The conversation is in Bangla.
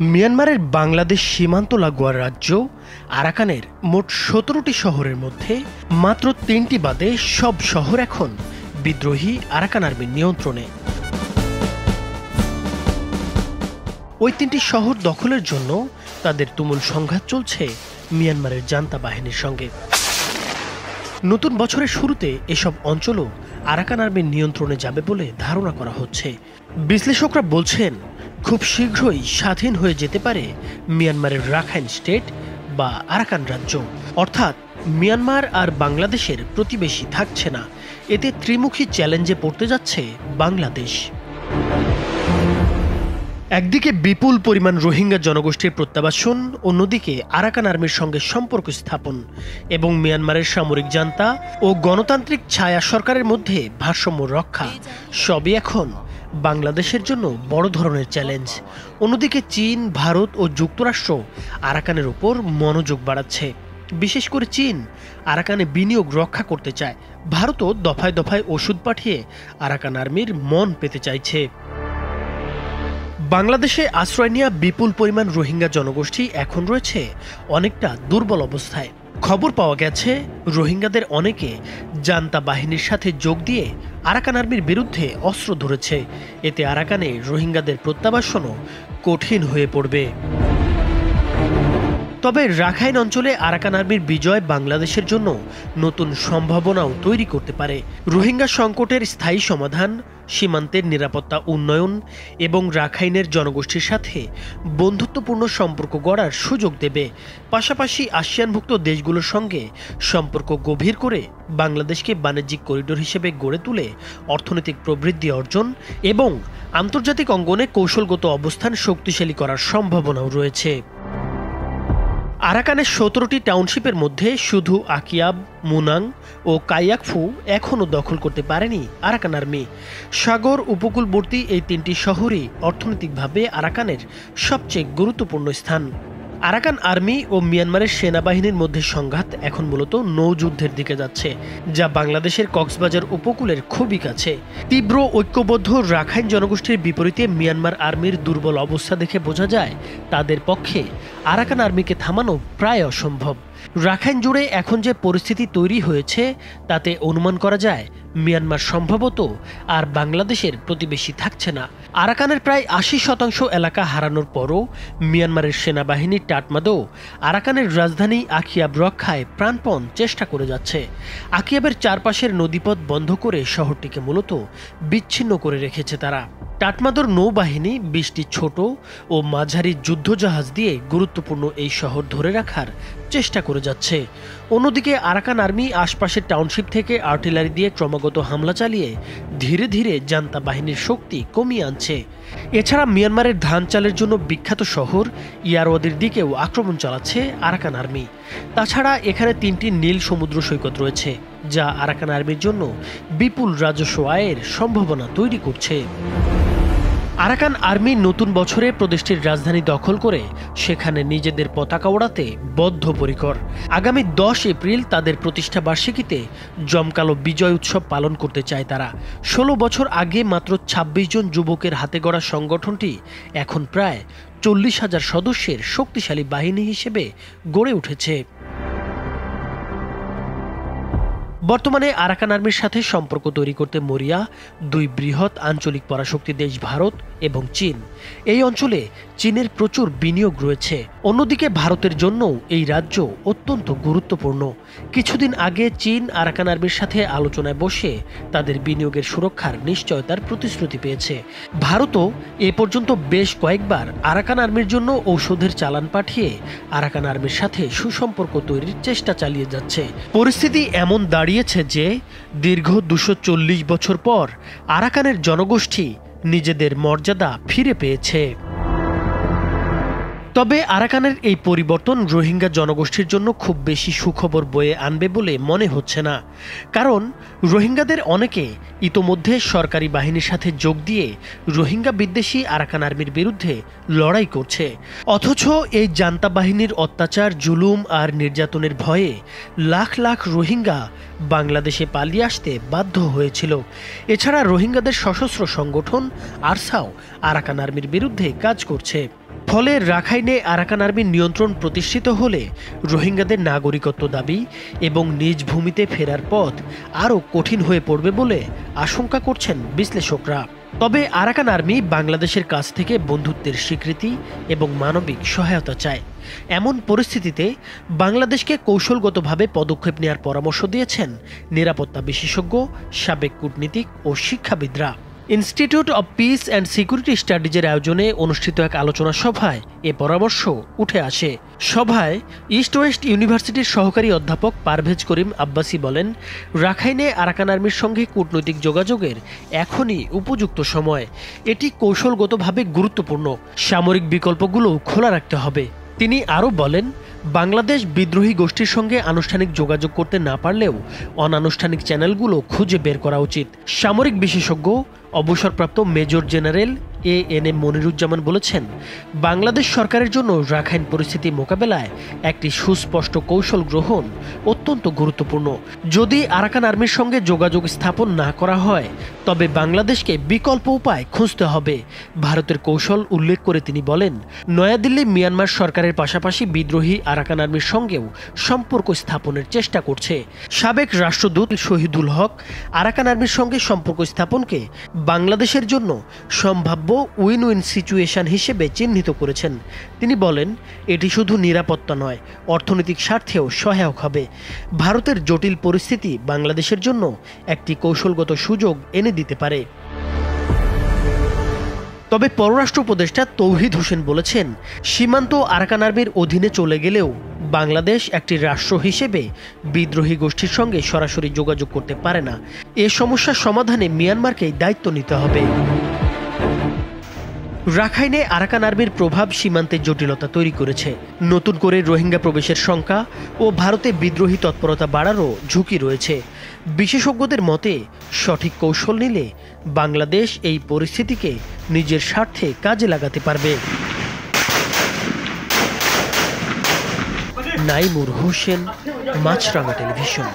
মিয়ানমারের বাংলাদেশ সীমান্ত লাগোয়া রাজ্য আরাকানের মোট ১৭টি শহরের মধ্যে মাত্র ৩টি বাদে সব শহর এখন বিদ্রোহী আরাকান আর্মির নিয়ন্ত্রণে। ওই ৩টি শহর দখলের জন্য তাদের তুমুল সংঘাত চলছে মিয়ানমারের জান্তা বাহিনীর সঙ্গে। নতুন বছরের শুরুতে এসব অঞ্চলও আরাকান আর্মির নিয়ন্ত্রণে যাবে বলে ধারণা করা হচ্ছে। বিশ্লেষকরা বলছেন, খুব শীঘ্রই স্বাধীন হয়ে যেতে পারে মিয়ানমারের রাখাইন স্টেট বা আরাকান রাজ্য, অর্থাৎ মিয়ানমার আর বাংলাদেশের প্রতিবেশী থাকছে না। এতে ত্রিমুখী চ্যালেঞ্জে পড়তে যাচ্ছে বাংলাদেশ। একদিকে বিপুল পরিমাণ রোহিঙ্গা জনগোষ্ঠীর প্রত্যাবাসন, অন্যদিকে আরাকান আর্মির সঙ্গে সম্পর্ক স্থাপন এবং মিয়ানমারের সামরিক জান্তা ও গণতান্ত্রিক ছায়া সরকারের মধ্যে ভারসাম্য রক্ষা সবই এখন বাংলাদেশের জন্য বড় ধরনের চ্যালেঞ্জ। অন্যদিকে চীন, ভারত ও যুক্তরাষ্ট্র আরাকানের উপর মনোযোগ বাড়াচ্ছে। বিশেষ করে চীন আরাকানে বিনিয়োগ রক্ষা করতে চায়। ভারতও দফায় দফায় ওষুধ পাঠিয়ে আরাকান আর্মির মন পেতে চাইছে। বাংলাদেশে আশ্রয় নেওয়া বিপুল পরিমাণ রোহিঙ্গা জনগোষ্ঠী এখন রয়েছে অনেকটা দুর্বল অবস্থায়। খবর পাওয়া গেছে, রোহিঙ্গাদের অনেকে জান্তা বাহিনীর সাথে যোগ দিয়ে আরাকান আর্মির বিরুদ্ধে অস্ত্র ধরেছে। এতে আরাকানে রোহিঙ্গাদের প্রত্যাবাসনও কঠিন হয়ে পড়বে। তবে রাখাইন অঞ্চলে আরাকান আর্মির বিজয় বাংলাদেশের জন্য নতুন সম্ভাবনাও তৈরি করতে পারে। রোহিঙ্গা সংকটের স্থায়ী সমাধান, সীমান্তের নিরাপত্তা উন্নয়ন এবং রাখাইনের জনগোষ্ঠীর সাথে বন্ধুত্বপূর্ণ সম্পর্ক গড়ার সুযোগ দেবে। পাশাপাশি আসিয়ানভুক্ত দেশগুলোর সঙ্গে সম্পর্ক গভীর করে বাংলাদেশকে বাণিজ্যিক করিডোর হিসেবে গড়ে তুলে অর্থনৈতিক প্রবৃদ্ধি অর্জন এবং আন্তর্জাতিক অঙ্গনে কৌশলগত অবস্থান শক্তিশালী করার সম্ভাবনাও রয়েছে। আরাকানের ১৭টি টাউনশিপের মধ্যে শুধু আকিয়াব, মুনাং ও কায়াকফু এখনও দখল করতে পারেনি আরাকান আর্মি। সাগর উপকূলবর্তী এই ৩টি শহরই অর্থনৈতিকভাবে আরাকানের সবচেয়ে গুরুত্বপূর্ণ স্থান। আরাকান আর্মি ও মিয়ানমারের সেনাবাহিনীর মধ্যে সংঘাত এখন মূলত নৌযুদ্ধের দিকে যাচ্ছে, যা বাংলাদেশের কক্সবাজার উপকূলের খুবই কাছে। তীব্র ঐক্যবদ্ধ রাখাইন জনগোষ্ঠীর বিপরীতে মিয়ানমার আর্মির দুর্বল অবস্থা দেখে বোঝা যায় তাদের পক্ষে আরাকান আর্মিকে থামানো প্রায় অসম্ভব। রাখাইন জুড়ে এখন যে পরিস্থিতি তৈরি হয়েছে তাতে অনুমান করা যায় মিয়ানমার সম্ভবত আর বাংলাদেশের প্রতিবেশী থাকছে না। আরাকানের প্রায় ৮০% এলাকা হারানোর পরও মিয়ানমারের সেনাবাহিনী টাটমাদো আরাকানের রাজধানী আকিয়াব রক্ষায় প্রাণপণ চেষ্টা করে যাচ্ছে। আকিয়াবের চারপাশের নদীপথ বন্ধ করে শহরটিকে মূলত বিচ্ছিন্ন করে রেখেছে তারা। টাটমাদোর নৌবাহিনী ২০টি ছোট ও মাঝারি যুদ্ধজাহাজ দিয়ে গুরুত্বপূর্ণ এই শহর ধরে রাখার চেষ্টা করে যাচ্ছে। অন্যদিকে আরাকান আর্মি আশপাশের টাউনশিপ থেকে আর্টিলারি দিয়ে ক্রমাগত হামলা চালিয়ে ধীরে ধীরে জান্তা বাহিনীর শক্তি কমিয়ে আনছে। এছাড়া মিয়ানমারের ধান চালের জন্য বিখ্যাত শহর ইয়ারওয়াদির দিকেও আক্রমণ চালাচ্ছে আরাকান আর্মি। তাছাড়া এখানে ৩টি নীল সমুদ্র সৈকত রয়েছে, যা আরাকান আর্মির জন্য বিপুল রাজস্ব আয়ের সম্ভাবনা তৈরি করছে। আরাকান আর্মি নতুন বছরে প্রদেশটির রাজধানী দখল করে সেখানে নিজেদের পতাকা ওড়াতে বদ্ধপরিকর। আগামী ১০ এপ্রিল তাদের প্রতিষ্ঠা বার্ষিকীতে জমকালো বিজয় উৎসব পালন করতে চায় তারা। ১৬ বছর আগে মাত্র ২৬ জন যুবকের হাতে গড়া সংগঠনটি এখন প্রায় ৪০,০০০ সদস্যের শক্তিশালী বাহিনী হিসেবে গড়ে উঠেছে। বর্তমানে আরাকান আর্মির সাথে সম্পর্ক তৈরি করতে মরিয়া দুই বৃহৎ আঞ্চলিক পরাশক্তি দেশ ভারত এবং চীন। এই অঞ্চলে চীনের প্রচুর বিনিয়োগ রয়েছে। অন্যদিকে ভারতের জন্যও এই রাজ্য অত্যন্ত গুরুত্বপূর্ণ। কিছুদিন আগে চীন আরাকান আর্মির সাথে আলোচনায় বসে তাদের বিনিয়োগের সুরক্ষার নিশ্চয়তার প্রতিশ্রুতি পেয়েছে। ভারতও এ পর্যন্ত বেশ কয়েকবার আরাকান আর্মির জন্য ঔষধের চালান পাঠিয়ে আরাকান আর্মির সাথে সুসম্পর্ক তৈরির চেষ্টা চালিয়ে যাচ্ছে। পরিস্থিতি এমন দাঁড়িয়েছে যে দীর্ঘ ২৪০ বছর পর আরাকানের জনগোষ্ঠী নিজেদের মর্যাদা ফিরে পেয়েছে। তবে আরাকানের এই পরিবর্তন রোহিঙ্গা জনগোষ্ঠীর জন্য খুব বেশি সুখবর বয়ে আনবে বলে মনে হচ্ছে না। কারণ রোহিঙ্গাদের অনেকে ইতোমধ্যে সরকারি বাহিনীর সাথে যোগ দিয়ে রোহিঙ্গা বিদ্বেষী আরাকান আর্মির বিরুদ্ধে লড়াই করছে। অথচ এই জান্তা বাহিনীর অত্যাচার, জুলুম আর নির্যাতনের ভয়ে লাখ লাখ রোহিঙ্গা বাংলাদেশে পালিয়ে আসতে বাধ্য হয়েছিল। এছাড়া রোহিঙ্গাদের সশস্ত্র সংগঠন আরসাও আরাকান আর্মির বিরুদ্ধে কাজ করছে। ফলে রাখাইনে আরাকান আর্মির নিয়ন্ত্রণ প্রতিষ্ঠিত হলে রোহিঙ্গাদের নাগরিকত্ব দাবি এবং নিজ ভূমিতে ফেরার পথ আরও কঠিন হয়ে পড়বে বলে আশঙ্কা করছেন বিশ্লেষকরা। তবে আরাকান আর্মি বাংলাদেশের কাছ থেকে বন্ধুত্বের স্বীকৃতি এবং মানবিক সহায়তা চায়। এমন পরিস্থিতিতে বাংলাদেশকে কৌশলগতভাবে পদক্ষেপ নেওয়ার পরামর্শ দিয়েছেন নিরাপত্তা বিশেষজ্ঞ, সাবেক কূটনীতিক ও শিক্ষাবিদরা। Institute of peace and security স্টাডিজের আয়োজনে অনুষ্ঠিত এক আলোচনা সভায় এ পরামর্শ উঠে আসে। সভায় ইস্ট ওয়েস্ট ইউনিভার্সিটির সহকারী অধ্যাপক পারভেজ করিম আব্বাসী বলেন, রাখাইনে আরাকান আর্মির সঙ্গে কূটনৈতিক যোগাযোগের এখনই উপযুক্ত সময়। এটি কৌশলগতভাবে গুরুত্বপূর্ণ। সামরিক বিকল্পগুলো খোলা রাখতে হবে। তিনি আরও বলেন, বাংলাদেশ বিদ্রোহী গোষ্ঠীর সঙ্গে আনুষ্ঠানিক যোগাযোগ করতে না পারলেও অনানুষ্ঠানিক চ্যানেলগুলো খুঁজে বের করা উচিত। সামরিক বিশেষজ্ঞ অবসরপ্রাপ্ত মেজর জেনারেল এএনএম মনিরুজ্জামান বলেছেন, বাংলাদেশ সরকারের জন্য রাখাইন পরিস্থিতি মোকাবেলায় একটি সুস্পষ্ট কৌশল গ্রহণ অত্যন্ত গুরুত্বপূর্ণ। যদি আরাকান আর্মির সঙ্গে যোগাযোগ স্থাপন না করা হয় তবে বাংলাদেশকে বিকল্প উপায় খুঁজতে হবে। ভারতের কৌশল উল্লেখ করে তিনি বলেন, নয়াদিল্লি মিয়ানমার সরকারের পাশাপাশি বিদ্রোহী আরাকান আর্মির সঙ্গেও সম্পর্ক স্থাপনের চেষ্টা করছে। সাবেক রাষ্ট্রদূত শহীদুল হক আরাকান আর্মির সঙ্গে সম্পর্ক স্থাপনকে বাংলাদেশের জন্য সম্ভাব্য উইন উইন সিচুয়েশন হিসেবে চিহ্নিত করেছেন। তিনি বলেন, এটি শুধু নিরাপত্তা নয়, অর্থনৈতিক স্বার্থেও সহায়ক হবে। ভারতের জটিল পরিস্থিতি বাংলাদেশের জন্য একটি কৌশলগত সুযোগ এনে দিতে পারে। তবে পররাষ্ট্র উপদেষ্টা তৌহিদ হোসেন বলেছেন, সীমান্ত আরাকান আর্মির অধীনে চলে গেলেও বাংলাদেশ একটি রাষ্ট্র হিসেবে বিদ্রোহী গোষ্ঠীর সঙ্গে সরাসরি যোগাযোগ করতে পারে না। এ সমস্যার সমাধানে মিয়ানমারকেই দায়িত্ব নিতে হবে। রাখাইনে আরাকান আর্মির প্রভাব সীমান্তে জটিলতা তৈরি করেছে। নতুন করে রোহিঙ্গা প্রবেশের শঙ্কা ও ভারতে বিদ্রোহী তৎপরতা বাড়ারও ঝুঁকি রয়েছে। বিশেষজ্ঞদের মতে, সঠিক কৌশল নিলে বাংলাদেশ এই পরিস্থিতিকে নিজের স্বার্থে কাজে লাগাতে পারবে। নাইমুর হোসেন, মাছরাঙা টেলিভিশন।